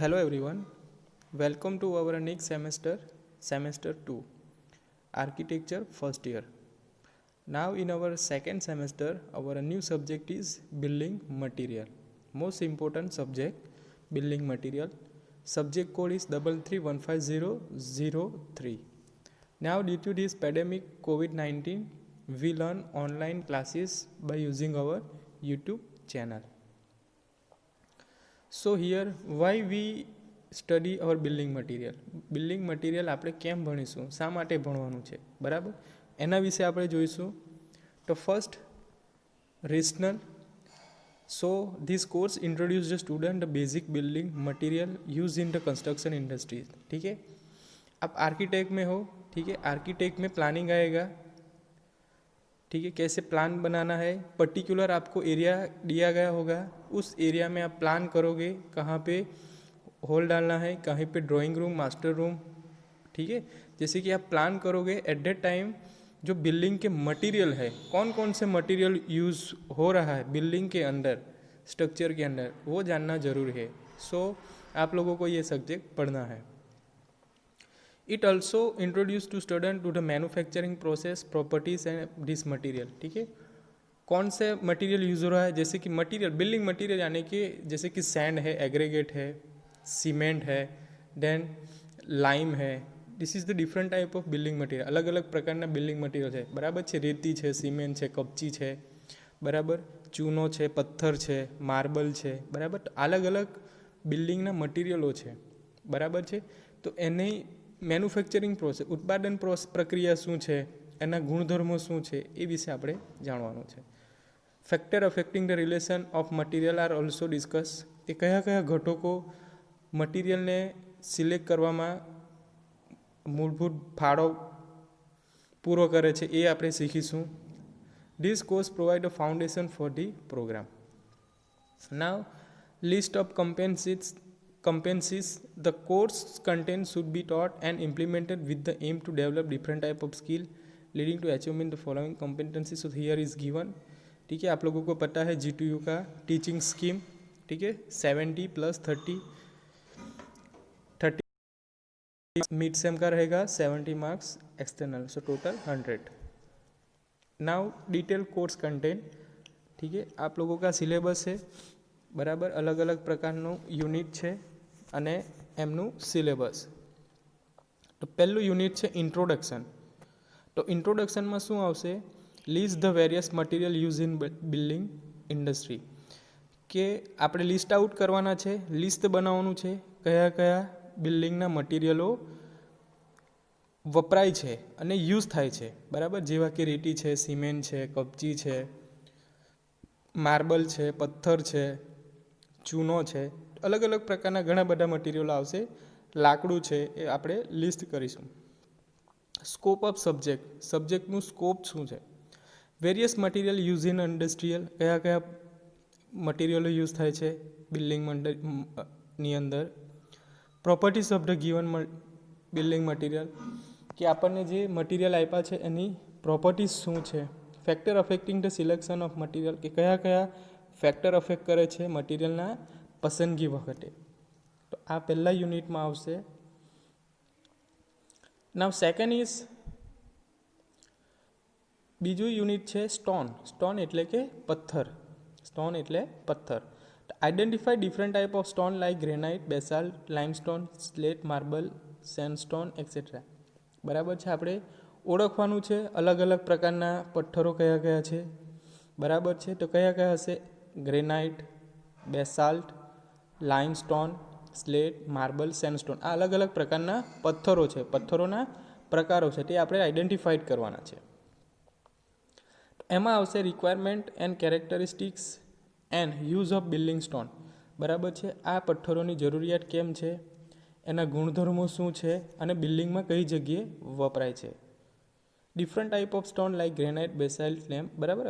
Hello everyone, welcome to our next semester 2, Architecture first year. Now in our second semester, our new subject is building material. Most important subject, building material. Subject code is 33150003. Now due to this pandemic COVID-19, we learn online classes by using our YouTube channel. So here why we study our building material આપણે કેમ ભણીશું, શા માટે ભણવાનું છે, બરાબર, એના વિશે આપણે જોઈશું. તો first rational. So this course introduce the student the basic building material use in the construction industries. ठीक है, आप आर्किटेक्ट में हो, ठीक है, आर्किटेक्ट में प्लानिंग आएगा, ठीक है, कैसे प्लान बनाना है, पर्टिकुलर आपको एरिया दिया गया होगा, उस एरिया में आप प्लान करोगे कहाँ पे हॉल डालना है, कहीं पे ड्राइंग रूम, मास्टर रूम. ठीक है, जैसे कि आप प्लान करोगे एट दैट टाइम जो बिल्डिंग के मटेरियल है, कौन कौन से मटेरियल यूज़ हो रहा है बिल्डिंग के अंदर, स्ट्रक्चर के अंदर, वो जानना ज़रूरी है. सो आप लोगों को ये सब्जेक्ट पढ़ना है. It also introduce to student to the manufacturing process, properties and this material. ठीक है, कौन से मटेरियल यूज़ हो रहा है, जैसे कि मटेरियल, बिल्डिंग मटेरियल यानी कि जैसे कि सैंड है, एग्रीगेट है, सीमेंट है, देन लाइम है. This is the different type of building material. अलग अलग प्रकारना बिल्डिंग मटेरियल है, बराबर છે. રેતી છે, સિમેન્ટ છે, કપચી છે, બરાબર, ચૂનો છે, પથ્થર છે, માર્બલ છે, બરાબર. અલગ અલગ બિલ્ડિંગના મટીરિયલો છે, બરાબર છે. તો એની મેન્યુફેક્ચરિંગ પ્રોસેસ, ઉત્પાદન પ્રક્રિયા શું છે, એના ગુણધર્મો શું છે, એ વિશે આપણે જાણવાનું છે. Factor affecting the relation of material are also discuss. એ કયા કયા ઘટકો મટીરિયલને સિલેક્ટ કરવામાં મૂળભૂત ફાળો પૂરો કરે છે, એ આપણે શીખીશું. This course provide a foundation for the program. Now list of competencies. The course content should be taught and implemented with the aim to develop different type of skill leading to achievement the following competencies. So here is given. ठीक है, आप लोगों को पता है GTU का teaching scheme. ठीक है, 70 + 30 मिड सेम का रहेगा, 70 marks external, so total 100. Now detail course content. ठीक है, आप लोगों का सिलेबस है, बराबर, अलग अलग प्रकारનું યુનિટ છે અને એમનું સિલેબસ. તો પહેલું યુનિટ છે ઇન્ટ્રોડક્શન. તો ઇન્ટ્રોડક્શનમાં શું આવશે, list the various material use in building industry. કે આપણે લિસ્ટ આઉટ કરવાના છે, લિસ્ટ બનાવવાનું છે, કયા કયા બિલ્ડિંગના મટીરિયલો વપરાય છે અને યુઝ થાય છે, બરાબર, જેવા કે રેતી છે, સિમેન્ટ છે, કપચી છે, માર્બલ છે, પથ્થર છે, ચૂનો છે, અલગ અલગ પ્રકારના ઘણા બધા મટીરિયલ આવશે, લાકડું છે, એ આપણે લિસ્ટ કરીશું. સ્કોપ ઓફ સબ્જેક્ટનું સ્કોપ શું છે, various material use in industrial, કયા કયા મટીરિયલો યુઝ થાય છે બિલ્ડિંગની અંદર. Properties of the given building material, કે આપણને જે મટીરિયલ આપ્યા છે એની પ્રોપર્ટીઝ શું છે. Factor affecting the selection of material, કે કયા કયા ફેક્ટર અફેક્ટ કરે છે મટીરિયલના પસંદગી વખતે. તો આ પહેલા યુનિટમાં આવશે. નાવ સેકન્ડ ઇઝ, બીજું યુનિટ છે સ્ટોન. સ્ટોન એટલે કે પથ્થર. સ્ટોન એટલે પથ્થર. Identify different type of stone like granite, basalt, limestone, slate, marble, sandstone etcetera. બરાબર છે, આપણે ઓળખવાનું છે અલગ અલગ પ્રકારના પથ્થરો કયા કયા છે, બરાબર છે. તો કયા કયા હશે, granite, basalt, limestone, slate, marble, sandstone. આ અલગ અલગ પ્રકારના પથ્થરો છે, પથ્થરોના પ્રકારો છે, તે આપણે આઈડેન્ટિફાઈડ કરવાના છે. એમાં આવશે requirement and characteristics and use of building stone. બરાબર છે, આ પથ્થરોની જરૂરિયાત કેમ છે, એના ગુણધર્મો શું છે અને બિલ્ડિંગમાં કઈ જગ્યાએ વપરાય છે. Different type of stone like granite, basalt, lamp, બરાબર,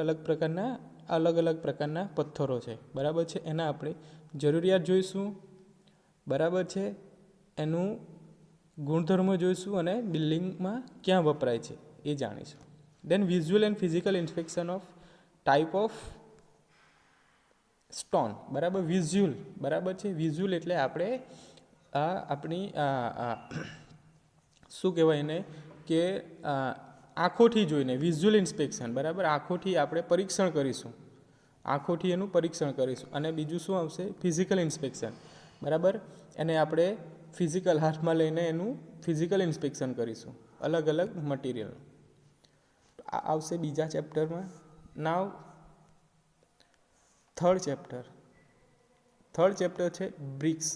અલગ અલગ પ્રકારના પથ્થરો છે, બરાબર છે. એના આપણે જરૂરિયાત જોઈશું, બરાબર છે, એનું ગુણધર્મો જોઈશું અને બિલ્ડિંગમાં ક્યાં વપરાય છે એ જાણીશું. Then visual and physical inspection of type of stone, બરાબર. વિઝ્યુઅલ, બરાબર છે. વિઝ્યુઅલ એટલે આપણે આ આપણી શું કહેવાય એને કે આંખોથી જોઈને વિઝ્યુઅલ ઇન્સ્પેક્શન, બરાબર, આંખોથી આપણે પરીક્ષણ કરીશું, આંખોથી એનું પરીક્ષણ કરીશું. અને બીજું શું આવશે? ફિઝિકલ ઇન્સ્પેક્શન, બરાબર, એને આપણે ફિઝિકલ હાથમાં લઈને એનું ફિઝિકલ ઇન્સ્પેક્શન કરીશું અલગ અલગ મટીરિયલનું. આ આવશે બીજા ચેપ્ટરમાં. નાવ થર્ડ ચેપ્ટર છે બ્રિક્સ.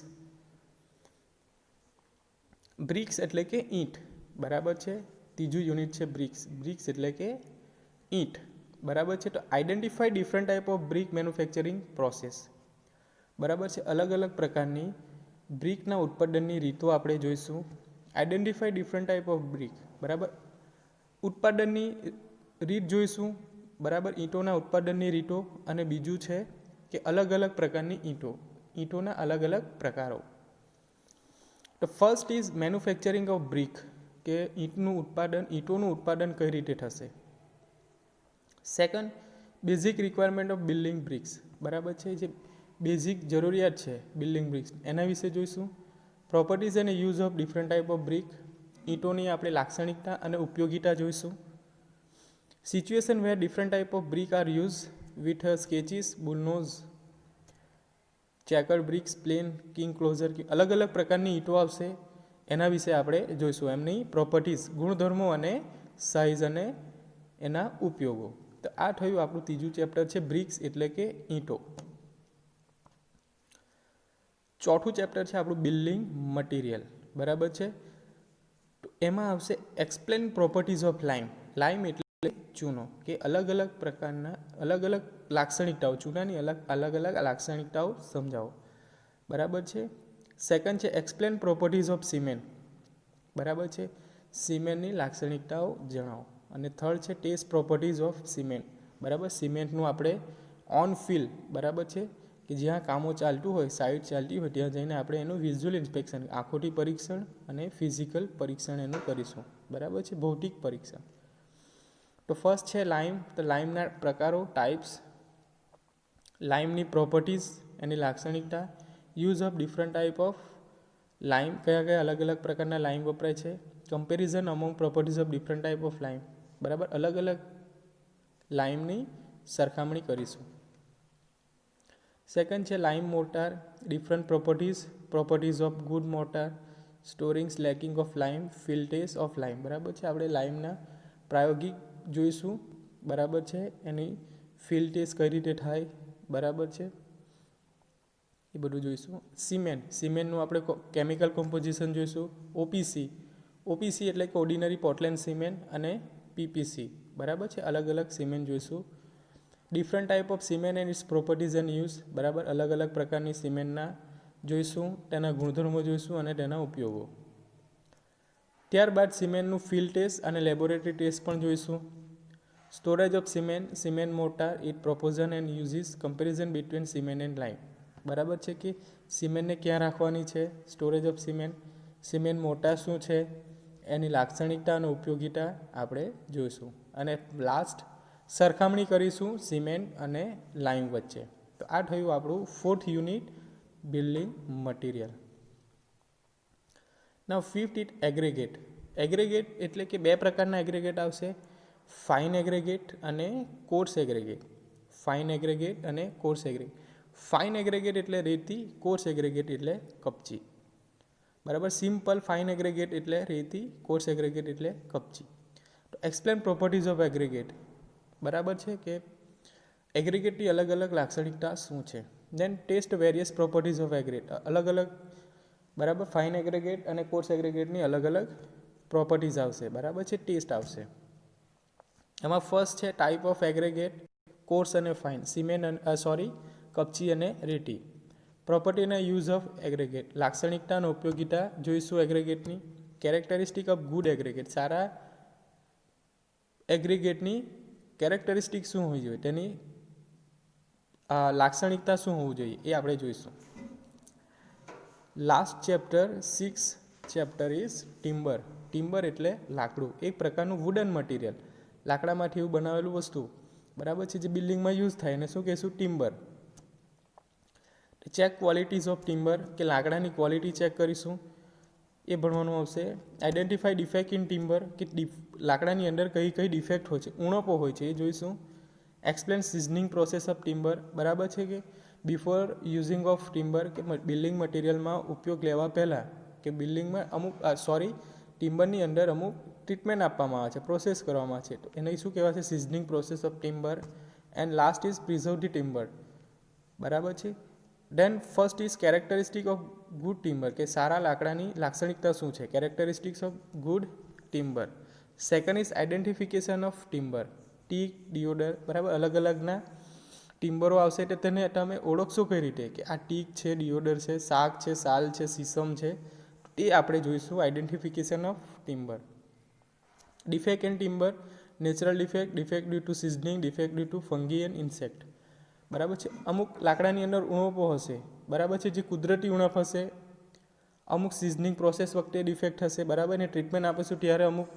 બ્રિક્સ એટલે કે ઈંટ, બરાબર છે. ત્રીજું યુનિટ છે બ્રિક્સ. બ્રિક્સ એટલે કે ઈંટ, બરાબર છે. તો identify different type of brick manufacturing process, બરાબર છે. અલગ અલગ પ્રકારની બ્રિકના ઉત્પાદનની રીતો આપણે જોઈશું. Identify different type of brick, બરાબર, ઉત્પાદનની રીત જોઈશું, બરાબર, ઈંટોના ઉત્પાદનની રીતો. અને બીજું છે કે અલગ અલગ પ્રકારની ઈંટોના અલગ અલગ પ્રકારો. તો first is manufacturing of brick, કે ઈંટોનું ઉત્પાદન કઈ રીતે થશે. Second, basic requirement of building BRICS, બરાબર છે. જે બેઝિક જરૂરિયાત છે બિલ્ડિંગ બ્રિક્સ, એના વિશે જોઈશું. પ્રોપર્ટીઝ અને use of different type of brick, ઈંટોની આપણે લાક્ષણિકતા અને ઉપયોગિતા જોઈશું. Situation where different type of brick are use with sketches, bullnose, chequered bricks, plain, king closer, અલગ અલગ પ્રકારની ઈંટો આવશે. એના વિશે આપણે જોઈશું, એમની પ્રોપર્ટીઝ, ગુણધર્મો અને સાઇઝ અને એના ઉપયોગો. તો આ થયું આપણું ત્રીજું ચેપ્ટર છે બ્રિક્સ એટલે કે ઈંટો. ચોથું ચેપ્ટર છે આપણું બિલ્ડિંગ મટીરિયલ, બરાબર છે. તો એમાં આવશે એક્સપ્લેન પ્રોપર્ટીઝ ઓફ લાઇમ. લાઇમ એટલે ચૂનો, કે અલગ અલગ પ્રકારના અલગ અલગ લાક્ષણિકતાઓ, ચૂનાની અલગ અલગ લાક્ષણિકતાઓ સમજાવો, બરાબર છે. સેકન્ડ છે એક્સપ્લેન પ્રોપર્ટીઝ ઓફ સિમેન્ટ, બરાબર છે, સિમેન્ટની લાક્ષણિકતાઓ જણાવો. અને થર્ડ છે ટેસ્ટ પ્રોપર્ટીઝ ઓફ સિમેન્ટ, બરાબર, સિમેન્ટનું આપણે ઓન ફિલ, બરાબર છે, કે જ્યાં કામો ચાલતું હોય, સાઇટ ચાલતી હોય, ત્યાં જઈને આપણે એનું વિઝ્યુઅલ ઇન્સ્પેક્શન, આંખોથી પરીક્ષણ અને ફિઝિકલ પરીક્ષણ એનું કરીશું, બરાબર છે, ભૌતિક પરીક્ષણ. તો ફર્સ્ટ છે લાઇમ. તો લાઇમના પ્રકારો, ટાઈપ્સ, લાઇમની પ્રોપર્ટીઝ, એની લાક્ષણિકતા, use of different type of lime, કયા કયા અલગ અલગ પ્રકારના લાઇમ વપરાય છે, comparison among properties of different type of lime, બરાબર, અલગ અલગ લાઇમની સરખામણી કરીશું. સેકન્ડ છે lime mortar, different properties of good mortar, storing slaking of lime, field tests of lime, બરાબર છે. આપણે લાઇમના પ્રાયોગિક જોઈશું, બરાબર છે, એની ફિલ્ડ ટેસ્ટ કઈ રીતે થાય, બરાબર છે, એ બધું જોઈશું. સિમેન્ટનું આપણે કેમિકલ કોમ્પોઝિશન જોઈશું. ઓપીસી એટલે કે ઓર્ડિનરી પોર્ટલેન્ડ સિમેન્ટ, અને પીપીસી, બરાબર છે, અલગ અલગ સિમેન્ટ જોઈશું. Different type of cement and its properties and use, બરાબર, અલગ અલગ પ્રકારની સિમેન્ટના જોઈશું, તેના ગુણધર્મો જોઈશું અને તેના ઉપયોગો. ત્યારબાદ સિમેન્ટનું ફિલ્ડ ટેસ્ટ અને લેબોરેટરી ટેસ્ટ પણ જોઈશું. Storage of cement mortar, it proportion and uses, comparison between cement and lime, બરાબર છે, કે સિમેન્ટને ક્યાં રાખવાની છે, સ્ટોરેજ ઓફ સિમેન્ટ મોર્ટાર શું છે, એની લાક્ષણિકતા અને ઉપયોગિતા આપણે જોઈશું. અને લાસ્ટ સરખામણી કરીશું સિમેન્ટ અને લાઇમ વચ્ચે. તો આ થયું આપણું fourth unit building material. Now fifth it aggregate. Aggregate એટલે કે બે પ્રકારના એગ્રેગેટ આવશે, ફાઇન એગ્રેગેટ અને કોર્સ એગ્રેગેટ. ફાઇન એગ્રેગેટ અને કોર્સ એગ્રેગેટ. ફાઇન એગ્રેગેટ એટલે રેતી, કોર્સ એગ્રેગેટ એટલે કપચી, બરાબર. સિમ્પલ ફાઇન એગ્રેગેટ એટલે રેતી, કોર્સ એગ્રેગેટ એટલે કપચી. તો એક્સપ્લેન પ્રોપર્ટીઝ ઓફ એગ્રેગેટ, બરાબર છે, કે એગ્રેગેટની અલગ અલગ લાક્ષણિકતા શું છે. Then test various properties of aggregate, અલગ અલગ, બરાબર, ફાઇન એગ્રેગેટ અને કોર્સ એગ્રેગેટની અલગ અલગ પ્રોપર્ટીઝ આવશે, બરાબર છે, ટેસ્ટ આવશે. એમાં ફર્સ્ટ છે ટાઈપ ઓફ એગ્રેગેટ, કોર્સ અને ફાઇન, કપચી અને રેતી. પ્રોપર્ટી અને યુઝ ઓફ એગ્રેગેટ, લાક્ષણિકતા અને ઉપયોગિતા જોઈશું એગ્રેગેટની. કેરેક્ટરિસ્ટિક ઓફ ગુડ એગ્રેગેટ, સારા એગ્રેગેટની કેરેક્ટરિસ્ટિક શું હોવી જોઈએ, તેની લાક્ષણિકતા શું હોવું જોઈએ, એ આપણે જોઈશું. Last chapter 6 chapter is timber. Timber એટલે લાકડું, એક પ્રકારનું વુડન મટીરિયલ, લાકડામાંથી એવું બનાવેલું વસ્તુ, બરાબર છે, જે બિલ્ડિંગમાં યુઝ થાય, એને શું કહીશું, timber. Check qualities of timber, કે લાકડાની ક્વોલિટી ચેક કરીશું, એ ભણવાનું આવશે. આઈડેન્ટિફાઈ ડિફેક્ટ ઇન ટિમ્બર, કે લાકડાની અંદર કઈ કઈ ડિફેક્ટ હોય છે, ઉણપો હોય છે, એ જોઈશું. Explain seasoning process of timber, બરાબર છે, કે બિફોર યુઝિંગ ઓફ ટિમ્બર, કે બિલ્ડિંગ મટીરિયલમાં ઉપયોગ લેવા પહેલાં, કે બિલ્ડિંગમાં ટિમ્બરની અંદર અમુક ટ્રીટમેન્ટ આપવામાં આવે છે, પ્રોસેસ કરવામાં આવે છે, તો એને શું કહેવાશે? Seasoning process of timber. And last is preserve the timber, બરાબર છે. Then first is characteristic of good timber, કે સારા લાકડાની લાક્ષણિકતા શું છે? Characteristics of good timber. Second is identification of timber, teak, deodar, બરાબર, અલગ અલગના ટિમ્બરો આવશે, એટલે તેને તમે ઓળખશો કઈ રીતે, કે આ ટીક છે, ડિયોડર છે, શાક છે, સાલ છે, સીસમ છે, એ આપણે જોઈશું. Identification of timber. Defect in timber, natural defect, defect due to seasoning, defect due to fungi and insect, બરાબર છે. અમુક લાકડાની અંદર ઉણપો હશે, બરાબર છે, જે કુદરતી ઉણપ હશે. અમુક સિઝનિંગ પ્રોસેસ વખતે ડિફેક્ટ હશે, બરાબર, ને ટ્રીટમેન્ટ આપીશું ત્યારે અમુક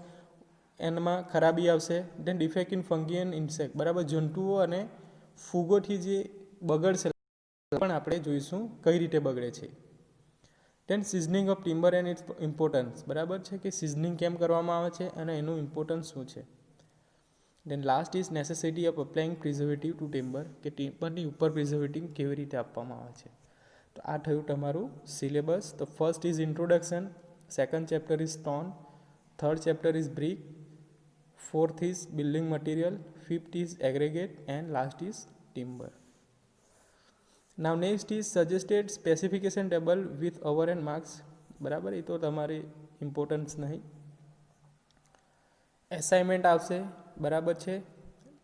એમાં ખરાબી આવશે. Then defect in fungi and insect, બરાબર, જંતુઓ અને ફૂગોથી જે બગડશે પણ આપણે જોઈશું કઈ રીતે બગડે છે. Then seasoning of timber and its importance, બરાબર છે, કે સિઝનિંગ કેમ કરવામાં આવે છે અને એનું ઇમ્પોર્ટન્સ શું છે. Then last is necessity of applying preservative to timber, કે ટિમ્બરની ઉપર પ્રિઝર્વેટિવ કેવી રીતે આપવામાં આવે છે. તો આ થયું તમારું સિલેબસ. તો first is introduction, second chapter is stone, third chapter is brick, fourth is building material, fifth is aggregate and last is timber. Now next is suggested specification table with our and marks, બરાબર, એ તો તમારી importance નહીં. Assignment આવશે, બરાબર છે,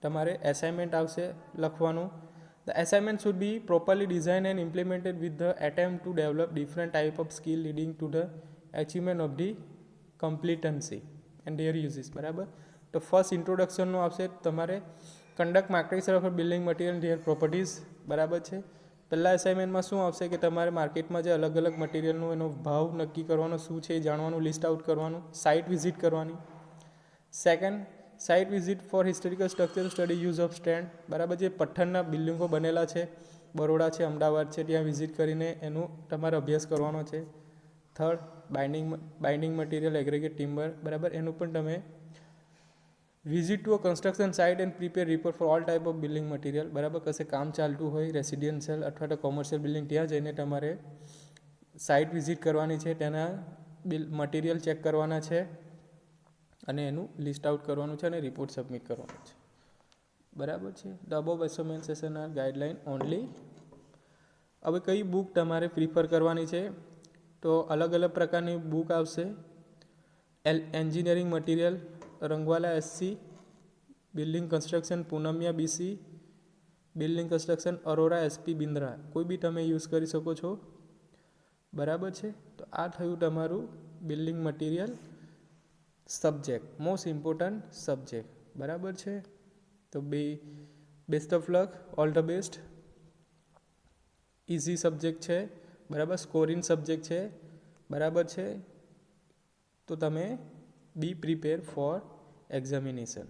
તમારે assignment આવશે લખવાનું. The assignment should be properly designed and implemented with the attempt to develop different type of skill leading to the achievement of the competency and their uses, બરાબર. તો ફર્સ્ટ ઇન્ટ્રોડક્શનનું આવશે તમારે. Conduct market of building material there properties, બરાબર છે. પહેલાં અસાઇનમેન્ટમાં શું આવશે, કે તમારે માર્કેટમાં જે અલગ અલગ મટીરિયલનું એનો ભાવ નક્કી કરવાનો શું છે એ જાણવાનું, લિસ્ટ આઉટ કરવાનું, સાઇટ વિઝિટ કરવાની. Second, site visit for historical structure study use of stand, બરાબર, જે પથ્થરના બિલ્ડિંગો બનેલા છે, બરોડા છે, અમદાવાદ છે, ત્યાં વિઝિટ કરીને એનું તમારે અભ્યાસ કરવાનો છે. Third, binding material aggregate timber, બરાબર, એનું પણ તમે visit to a construction site and prepare report for all type of building material, બરાબર, કશે કામ ચાલતું હોય રેસિડેન્શિયલ અથવા તો કોમર્શિયલ બિલ્ડિંગ, ત્યાં જઈને તમારે સાઇટ વિઝિટ કરવાની છે, તેના મટીરિયલ ચેક કરવાના છે અને એનું લિસ્ટ આઉટ કરવાનું છે અને રિપોર્ટ સબમિટ કરવાનો છે, બરાબર છે. The above assignment session are guideline only. હવે કઈ બુક તમારે પ્રિફર કરવાની છે, તો અલગ અલગ પ્રકારની બુક આવશે. Engineering material Rangwala SC, building construction Punmia BC, building construction Arora SP Bindra, કોઈ બી તમે યુઝ કરી શકો છો, બરાબર છે. તો આ થયું તમારું building material subject, most important subject, બરાબર છે. તો best of luck, all the best. Easy subject છે, બરાબર, સ્કોરિંગ સબ્જેક્ટ છે, બરાબર છે. તો તમે બી પ્રિપેર ફોર એક્ઝામિનેશન.